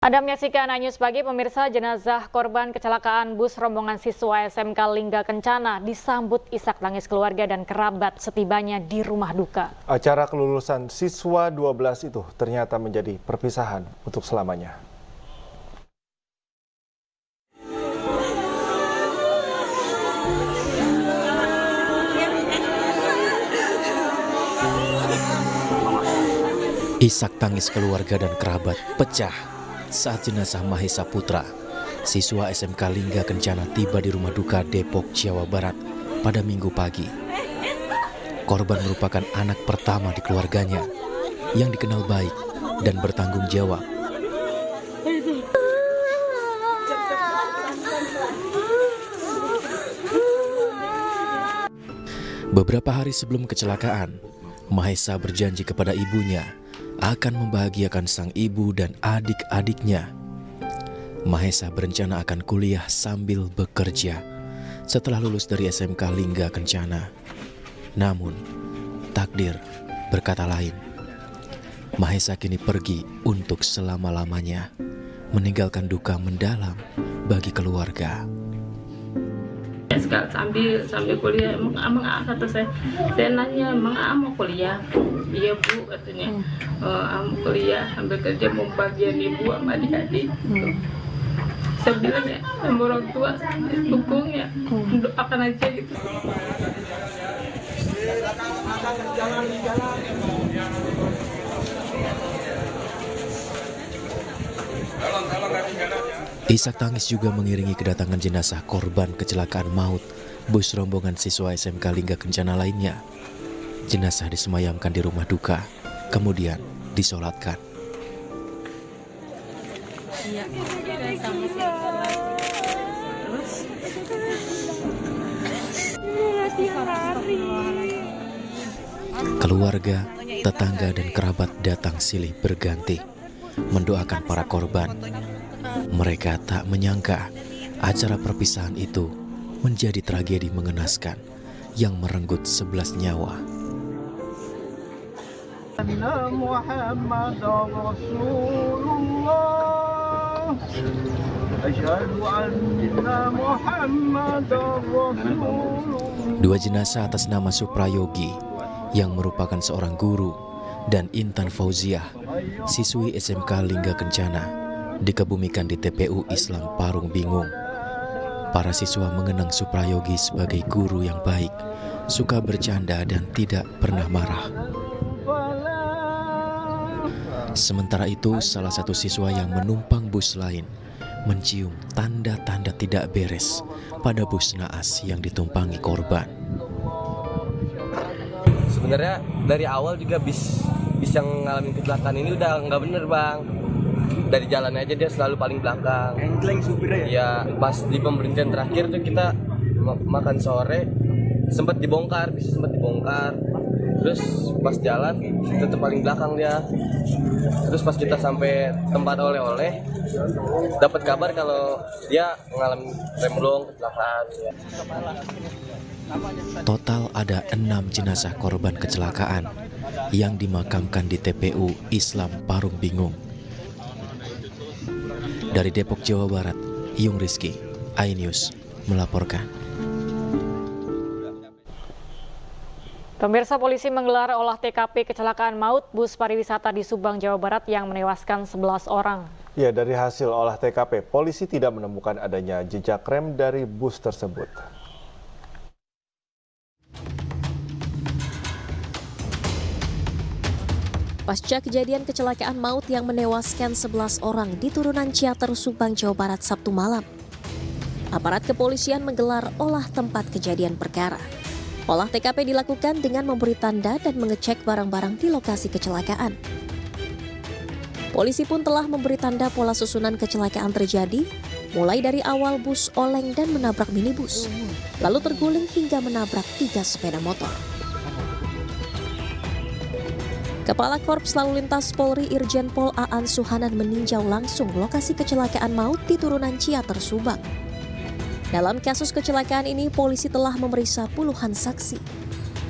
Anda menyaksikan News Pagi, pemirsa. Jenazah korban kecelakaan bus rombongan siswa SMK Lingga Kencana disambut isak tangis keluarga dan kerabat setibanya di rumah duka. Acara kelulusan siswa 12 itu ternyata menjadi perpisahan untuk selamanya. Isak tangis keluarga dan kerabat pecah saat jenazah Mahesa Putra, siswa SMK Lingga Kencana tiba di rumah duka Depok, Jawa Barat pada Minggu pagi. Korban merupakan anak pertama di keluarganya yang dikenal baik dan bertanggung jawab. Beberapa hari sebelum kecelakaan, Mahesa berjanji kepada ibunya akan membahagiakan sang ibu dan adik-adiknya. Mahesa berencana akan kuliah sambil bekerja setelah lulus dari SMK Lingga Kencana. Namun, takdir berkata lain. Mahesa kini pergi untuk selama-lamanya, meninggalkan duka mendalam bagi keluarga. Sambil kuliah emang kata saya nanya emang mau kuliah, iya bu katanya, mau kuliah sambil kerja mau bagian ibu sama adik-adik. Saya bilang ya sama orang tua dukung ya, doakan aja gitu. Isak tangis juga mengiringi kedatangan jenazah korban kecelakaan maut bus rombongan siswa SMK Lingga Kencana lainnya. Jenazah disemayamkan di rumah duka, kemudian disolatkan. Keluarga, tetangga dan kerabat datang silih berganti mendoakan para korban. Mereka tak menyangka acara perpisahan itu menjadi tragedi mengenaskan yang merenggut 11 nyawa. Dua jenazah atas nama Suprayogi yang merupakan seorang guru dan Intan Fauziah, siswi SMK Lingga Kencana, dikebumikan di TPU Islam Parung Bingung. Para siswa mengenang Suprayogi sebagai guru yang baik, suka bercanda dan tidak pernah marah. Sementara itu, salah satu siswa yang menumpang bus lain mencium tanda-tanda tidak beres pada bus naas yang ditumpangi korban. Sebenarnya dari awal juga bis yang ngalamin kecelakaan ini udah nggak bener bang. Dari jalan aja dia selalu paling belakang. Engkleng supirnya ya? Ya pas di pemberhentian terakhir tuh kita makan sore sempat dibongkar. Terus pas jalan tetap paling belakang dia. Terus pas kita sampai tempat oleh-oleh dapat kabar kalau dia mengalami remblong kecelakaan. Total ada 6 jenazah korban kecelakaan yang dimakamkan di TPU Islam Parung Bingung. Dari Depok, Jawa Barat, Yung Rizky, iNews melaporkan. Pemirsa, polisi menggelar olah TKP kecelakaan maut bus pariwisata di Subang, Jawa Barat yang menewaskan 11 orang. Ya, dari hasil olah TKP, polisi tidak menemukan adanya jejak rem dari bus tersebut. Pasca kejadian kecelakaan maut yang menewaskan 11 orang di turunan Ciater, Subang, Jawa Barat Sabtu malam, aparat kepolisian menggelar olah tempat kejadian perkara. Olah TKP dilakukan dengan memberi tanda dan mengecek barang-barang di lokasi kecelakaan. Polisi pun telah memberi tanda pola susunan kecelakaan terjadi, mulai dari awal bus oleng dan menabrak minibus, lalu terguling hingga menabrak 3 sepeda motor. Kepala Korps Lalu Lintas Polri Irjen Pol Aan Suhanan meninjau langsung lokasi kecelakaan maut di turunan Ciater, Subang. Dalam kasus kecelakaan ini, polisi telah memeriksa puluhan saksi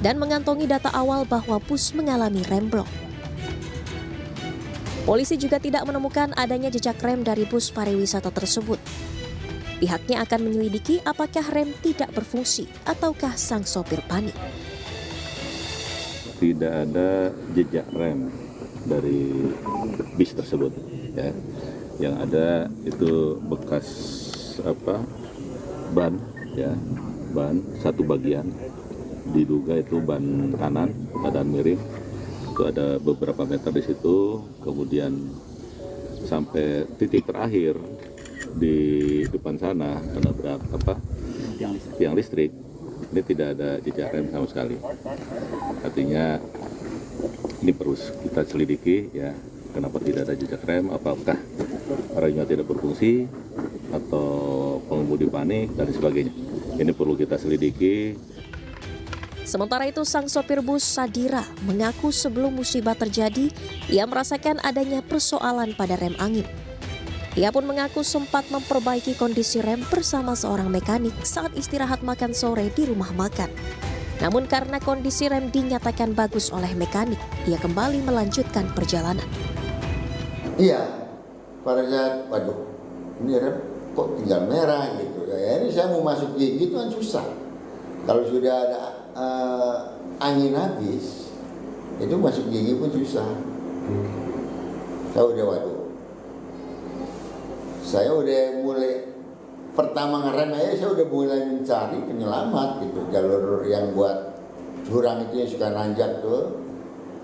dan mengantongi data awal bahwa bus mengalami remblong. Polisi juga tidak menemukan adanya jejak rem dari bus pariwisata tersebut. Pihaknya akan menyelidiki apakah rem tidak berfungsi ataukah sang sopir panik. Tidak ada jejak rem dari bis tersebut, ya. Yang ada itu bekas ban, ya, ban satu bagian, diduga itu ban kanan badan miring. Itu ada beberapa meter di situ, kemudian sampai titik terakhir di depan sana menabrak tiang listrik. Ini tidak ada jejak rem sama sekali. Artinya ini perlu kita selidiki, ya, kenapa tidak ada jejak rem, apakah remnya tidak berfungsi atau pengemudi panik dan sebagainya. Ini perlu kita selidiki. Sementara itu, sang sopir bus Sadira mengaku sebelum musibah terjadi, ia merasakan adanya persoalan pada rem angin. Ia pun mengaku sempat memperbaiki kondisi rem bersama seorang mekanik saat istirahat makan sore di rumah makan. Namun karena kondisi rem dinyatakan bagus oleh mekanik, ia kembali melanjutkan perjalanan. Iya, pada saat, waduh, ini rem kok tinggal merah gitu. Ya, ini saya mau masuk gigi itu kan susah. Kalau sudah ada angin habis, itu masuk gigi pun susah. Saya udah mulai pertama ngerem aja, saya udah mulai mencari penyelamat gitu. Jalur yang buat jurang itu yang suka nanjak tuh,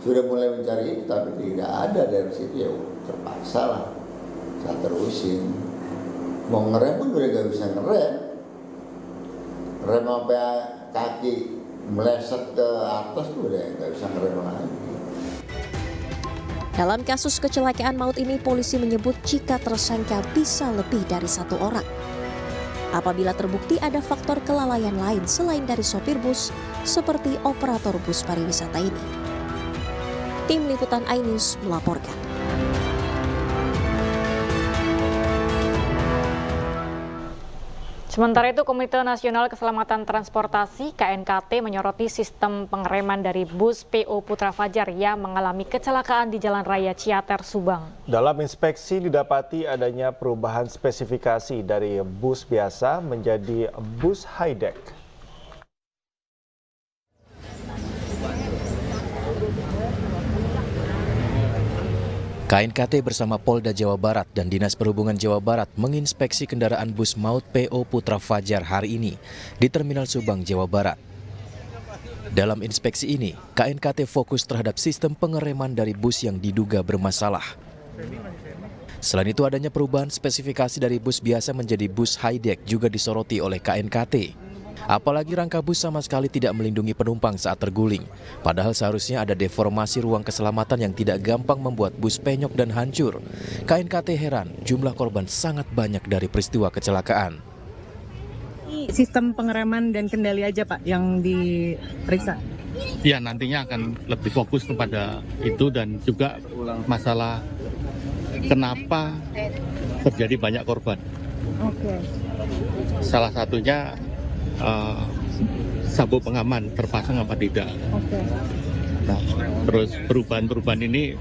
sudah mulai mencari itu, tapi tidak ada dari situ. Ya terpaksa lah, saya terusin. Mau ngerem pun udah gak bisa ngerem. Rem sampai kaki meleset ke atas tuh udah gak bisa ngerem lagi. Dalam kasus kecelakaan maut ini, polisi menyebut jika tersangka bisa lebih dari satu orang. Apabila terbukti ada faktor kelalaian lain selain dari sopir bus, seperti operator bus pariwisata ini. Tim Liputan iNews melaporkan. Sementara itu, Komite Nasional Keselamatan Transportasi (KNKT) menyoroti sistem pengereman dari bus PO Putra Fajar yang mengalami kecelakaan di Jalan Raya Ciater, Subang. Dalam inspeksi didapati adanya perubahan spesifikasi dari bus biasa menjadi bus high-deck. KNKT bersama Polda Jawa Barat dan Dinas Perhubungan Jawa Barat menginspeksi kendaraan bus maut PO Putra Fajar hari ini di Terminal Subang, Jawa Barat. Dalam inspeksi ini, KNKT fokus terhadap sistem pengereman dari bus yang diduga bermasalah. Selain itu, adanya perubahan spesifikasi dari bus biasa menjadi bus high-deck juga disoroti oleh KNKT. Apalagi rangka bus sama sekali tidak melindungi penumpang saat terguling. Padahal seharusnya ada deformasi ruang keselamatan yang tidak gampang membuat bus penyok dan hancur. KNKT heran jumlah korban sangat banyak dari peristiwa kecelakaan. Sistem pengereman dan kendali aja Pak yang diperiksa? Ya, nantinya akan lebih fokus kepada itu dan juga masalah kenapa terjadi banyak korban. Oke. Salah satunya sabuk pengaman terpasang apa tidak. Oke. Nah, terus perubahan-perubahan ini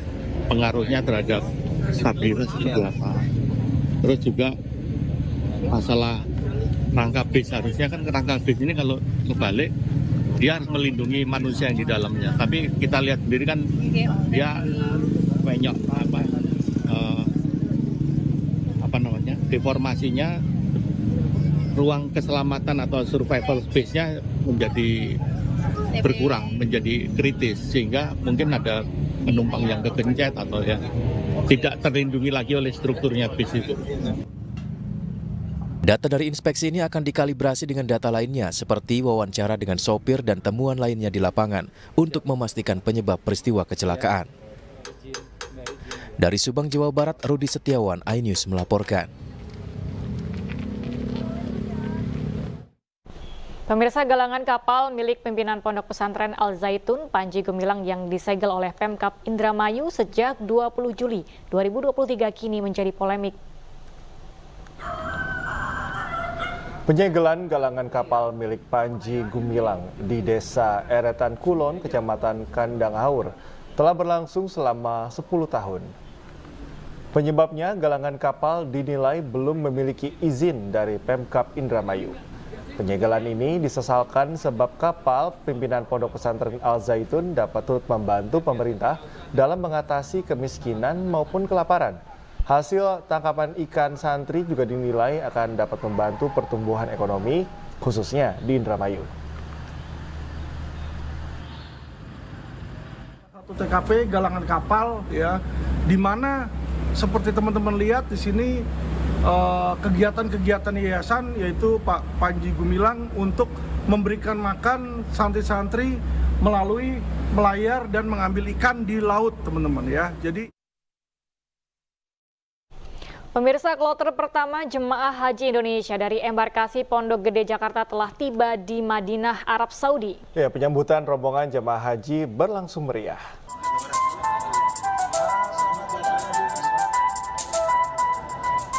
pengaruhnya terhadap stabilitas itu apa. Terus juga masalah rangka bis, harusnya kan rangka bis ini kalau kebalik dia harus melindungi manusia yang di dalamnya. Tapi kita lihat sendiri kan dia penyok deformasinya, ruang keselamatan atau survival space-nya menjadi berkurang, menjadi kritis, sehingga mungkin ada penumpang yang kegencet atau yang tidak terlindungi lagi oleh strukturnya bis itu. Data dari inspeksi ini akan dikalibrasi dengan data lainnya seperti wawancara dengan sopir dan temuan lainnya di lapangan untuk memastikan penyebab peristiwa kecelakaan. Dari Subang, Jawa Barat, Rudi Setiawan, iNews melaporkan. Pemirsa, galangan kapal milik pimpinan Pondok Pesantren Al Zaitun, Panji Gumilang yang disegel oleh Pemkab Indramayu sejak 20 Juli 2023 kini menjadi polemik. Penyegelan galangan kapal milik Panji Gumilang di Desa Eretan Kulon, Kecamatan Kandang Haur, telah berlangsung selama 10 tahun. Penyebabnya, galangan kapal dinilai belum memiliki izin dari Pemkab Indramayu. Penyegelan ini disesalkan sebab kapal pimpinan Pondok Pesantren Al Zaitun dapat turut membantu pemerintah dalam mengatasi kemiskinan maupun kelaparan. Hasil tangkapan ikan santri juga dinilai akan dapat membantu pertumbuhan ekonomi, khususnya di Indramayu. Satu TKP galangan kapal ya, di mana seperti teman-teman lihat di sini kegiatan-kegiatan yayasan yaitu Pak Panji Gumilang untuk memberikan makan santri-santri melalui melayar dan mengambil ikan di laut, teman-teman ya. Jadi Pemirsa, kloter pertama jemaah haji Indonesia dari embarkasi Pondok Gede Jakarta telah tiba di Madinah, Arab Saudi. Ya, penyambutan rombongan jemaah haji berlangsung meriah.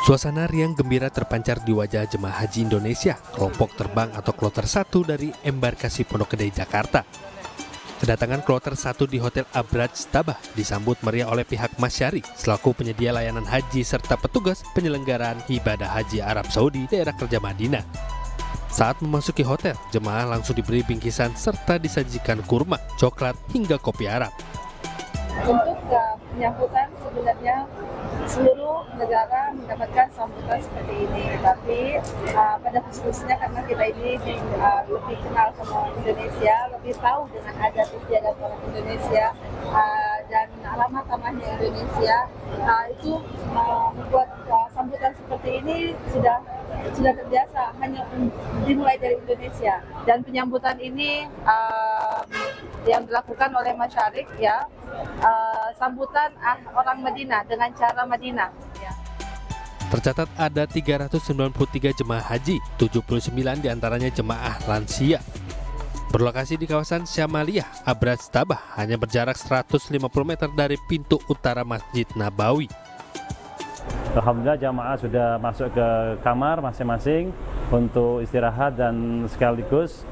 Suasana riang gembira terpancar di wajah jemaah haji Indonesia, kelompok terbang atau kloter 1 dari embarkasi Pondok Gede Jakarta. Kedatangan kloter 1 di Hotel Abraj Tabah disambut meriah oleh pihak Masyari selaku penyedia layanan haji serta petugas penyelenggaraan ibadah haji Arab Saudi daerah kerja Madinah. Saat memasuki hotel, jemaah langsung diberi bingkisan serta disajikan kurma, coklat hingga kopi Arab. Untuk penyambutan sebenarnya seluruh negara mendapatkan sambutan seperti ini, tapi pada khususnya karena kita ini lebih kenal sama Indonesia, lebih tahu dengan adat istiadat orang Indonesia dan alamat tanahnya Indonesia, itu membuat sambutan seperti ini sudah terbiasa, hanya dimulai dari Indonesia. Dan penyambutan ini yang dilakukan oleh Masyarik ya, sambutan orang Madinah dengan cara Madinah. Ya. Tercatat ada 393 jemaah haji, 79 diantaranya jemaah lansia. Berlokasi di kawasan Syamaliyah, Abraj Tabah hanya berjarak 150 meter dari pintu utara Masjid Nabawi. Alhamdulillah jamaah sudah masuk ke kamar masing-masing untuk istirahat dan sekaligus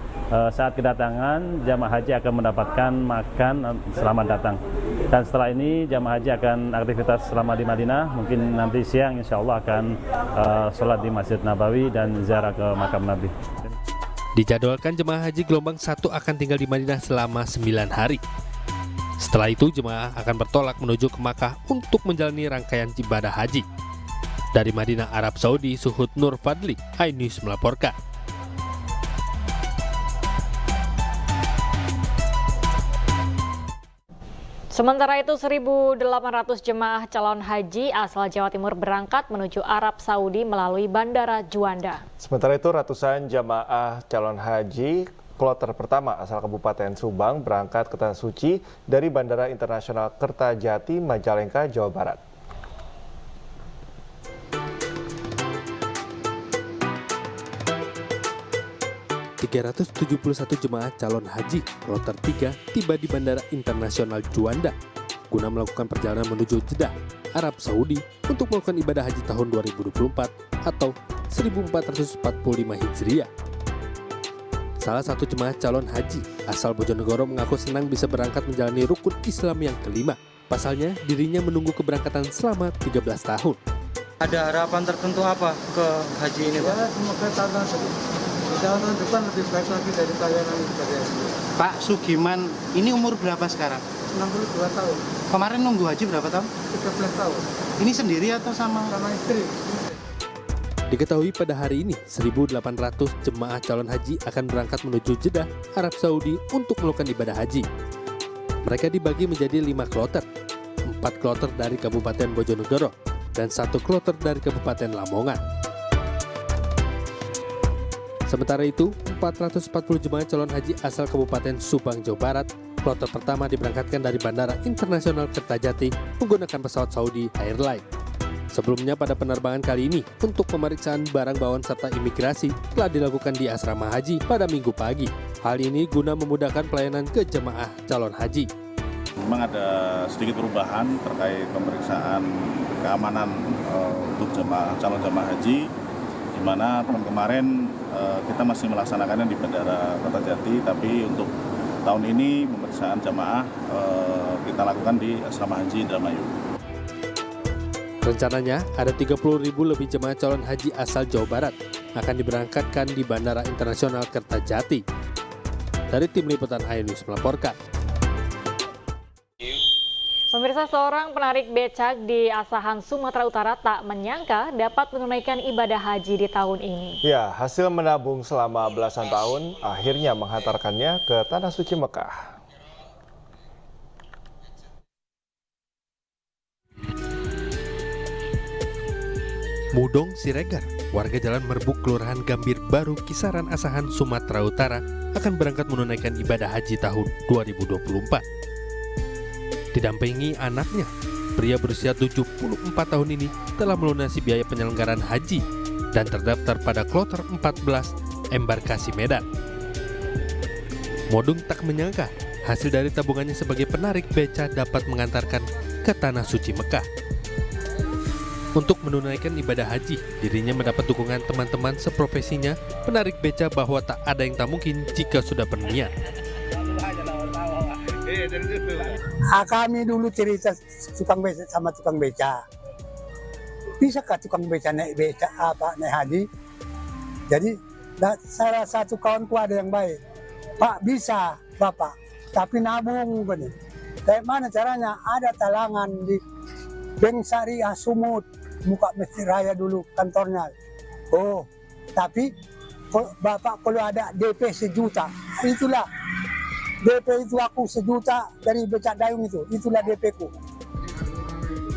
saat kedatangan jamaah haji akan mendapatkan makan selamat datang. Dan setelah ini jamaah haji akan aktivitas selama di Madinah, mungkin nanti siang insya Allah akan sholat di Masjid Nabawi dan ziarah ke makam Nabi. Dijadwalkan jemaah haji gelombang 1 akan tinggal di Madinah selama 9 hari. Setelah itu jemaah akan bertolak menuju ke Makkah untuk menjalani rangkaian ibadah haji. Dari Madinah, Arab Saudi, Suhud Nur Fadli, iNews melaporkan. Sementara itu 1.800 jemaah calon haji asal Jawa Timur berangkat menuju Arab Saudi melalui Bandara Juanda. Sementara itu ratusan jemaah calon haji kloter pertama asal Kabupaten Subang berangkat ke Tanah Suci dari Bandara Internasional Kertajati, Majalengka, Jawa Barat. ...371 jemaah calon haji kloter 3 tiba di Bandara Internasional Juanda guna melakukan perjalanan menuju Jeddah, Arab Saudi untuk melakukan ibadah haji tahun 2024 atau 1445 Hijriah. Salah satu jemaah calon haji asal Bojonegoro mengaku senang bisa berangkat menjalani rukun Islam yang kelima. Pasalnya, dirinya menunggu keberangkatan selama 13 tahun. Ada harapan tertentu apa ke haji ini, Pak? Ya, semoga tahun depan lebih baik lagi dari pelayanan ibadah. Pak Sugiman, ini umur berapa sekarang? 62 tahun. Kemarin nunggu haji berapa tahun? 13 tahun. Ini sendiri atau sama istri? Diketahui pada hari ini, 1.800 jemaah calon haji akan berangkat menuju Jeddah, Arab Saudi untuk melakukan ibadah haji. Mereka dibagi menjadi 5 kloter, 4 kloter dari Kabupaten Bojonegoro, dan 1 kloter dari Kabupaten Lamongan. Sementara itu, 440 jemaah calon haji asal Kabupaten Subang, Jawa Barat, kloter pertama diberangkatkan dari Bandara Internasional Kertajati menggunakan pesawat Saudi Airlines. Sebelumnya pada penerbangan kali ini, untuk pemeriksaan barang bawaan serta imigrasi telah dilakukan di asrama haji pada Minggu pagi. Hal ini guna memudahkan pelayanan ke jemaah calon haji. Memang ada sedikit perubahan terkait pemeriksaan keamanan untuk calon jemaah haji, di mana tahun kemarin kita masih melaksanakannya di Bandara Kertajati, tapi untuk tahun ini pemeriksaan jemaah kita lakukan di asrama haji Indramayu. Rencananya, ada 30.000 lebih jemaah calon haji asal Jawa Barat akan diberangkatkan di Bandara Internasional Kertajati. Dari Tim Liputan iNews melaporkan. Pemirsa, seorang penarik becak di Asahan, Sumatera Utara tak menyangka dapat menunaikan ibadah haji di tahun ini. Ya, hasil menabung selama belasan tahun akhirnya menghantarkannya ke Tanah Suci Mekah. Mudong Siregar, warga Jalan Merbuk, Kelurahan Gambir Baru, Kisaran Asahan, Sumatera Utara, akan berangkat menunaikan ibadah haji tahun 2024. Didampingi anaknya, pria berusia 74 tahun ini telah melunasi biaya penyelenggaraan haji dan terdaftar pada kloter 14 embarkasi Medan. Modung tak menyangka hasil dari tabungannya sebagai penarik beca dapat mengantarkan ke Tanah Suci Mekah. Untuk menunaikan ibadah haji, dirinya mendapat dukungan teman-teman seprofesinya penarik beca bahwa tak ada yang tak mungkin jika sudah berniat. Kami dulu cerita tukang beca sama tukang beca. Bisakah tukang beca naik haji? Jadi salah satu kawanku ada yang baik. Pak, bisa Bapak, tapi nabung benih. Kayak mana caranya? Ada talangan di Bank Syariah Sumut, buka Masjid Raya dulu kantornya. Oh, tapi Bapak kalau ada DP 1 juta, itulah DP itu aku 1 juta dari becak dayung itu, itulah DP ku.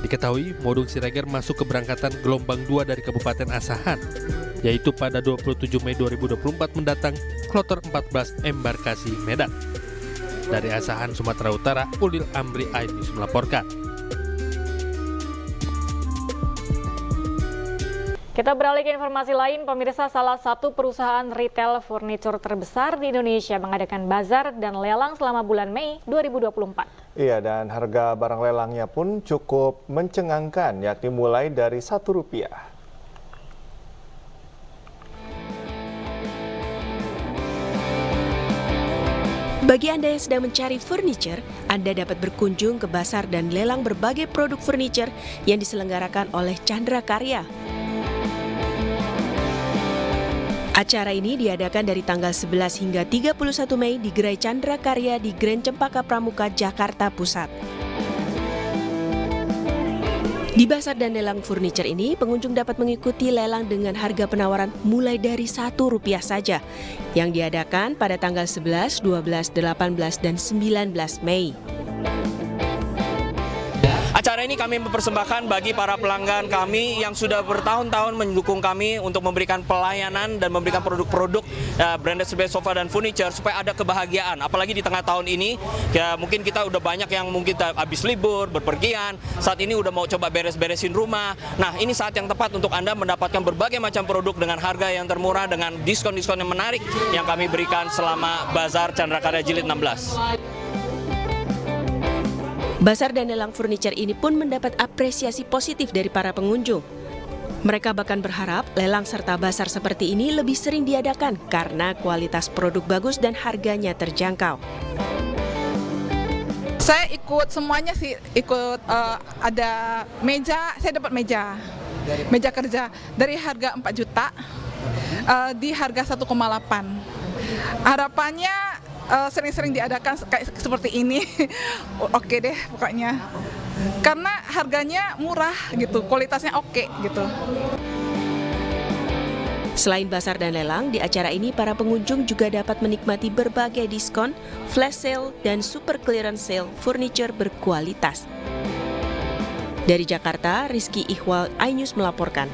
Diketahui Modung Siregar masuk keberangkatan gelombang 2 dari Kabupaten Asahan, yaitu pada 27 Mei 2024 mendatang, kloter 14 embarkasi Medan. Dari Asahan, Sumatera Utara, Ulil Amri iNews melaporkan. Kita beralih ke informasi lain, pemirsa. Salah satu perusahaan retail furniture terbesar di Indonesia mengadakan bazar dan lelang selama bulan Mei 2024. Iya, dan harga barang lelangnya pun cukup mencengangkan, yakni mulai dari Rp1. Bagi Anda yang sedang mencari furniture, Anda dapat berkunjung ke bazar dan lelang berbagai produk furniture yang diselenggarakan oleh Chandra Karya. Acara ini diadakan dari tanggal 11 hingga 31 Mei di Gerai Chandra Karya di Grand Cempaka Pramuka, Jakarta Pusat. Di bazar dan lelang furniture ini, pengunjung dapat mengikuti lelang dengan harga penawaran mulai dari Rp1 saja, yang diadakan pada tanggal 11, 12, 18, dan 19 Mei. Acara ini kami mempersembahkan bagi para pelanggan kami yang sudah bertahun-tahun mendukung kami untuk memberikan pelayanan dan memberikan produk-produk branded sofa dan furniture supaya ada kebahagiaan. Apalagi di tengah tahun ini, ya mungkin kita udah banyak yang mungkin habis libur, berpergian, saat ini udah mau coba beres-beresin rumah. Nah, ini saat yang tepat untuk Anda mendapatkan berbagai macam produk dengan harga yang termurah, dengan diskon-diskon yang menarik yang kami berikan selama Bazar Chandra Karya Jilid 16. Bazar dan lelang furniture ini pun mendapat apresiasi positif dari para pengunjung. Mereka bahkan berharap lelang serta bazar seperti ini lebih sering diadakan karena kualitas produk bagus dan harganya terjangkau. Saya ikut semuanya sih, ada meja, saya dapat meja kerja dari harga 4 juta di harga 1,8. Harapannya sering-sering diadakan kayak seperti ini. Oke deh pokoknya, karena harganya murah gitu, kualitasnya oke gitu. Selain bazar dan lelang, di acara ini para pengunjung juga dapat menikmati berbagai diskon, flash sale, dan super clearance sale furniture berkualitas. Dari Jakarta, Rizky Ihwal, iNews melaporkan.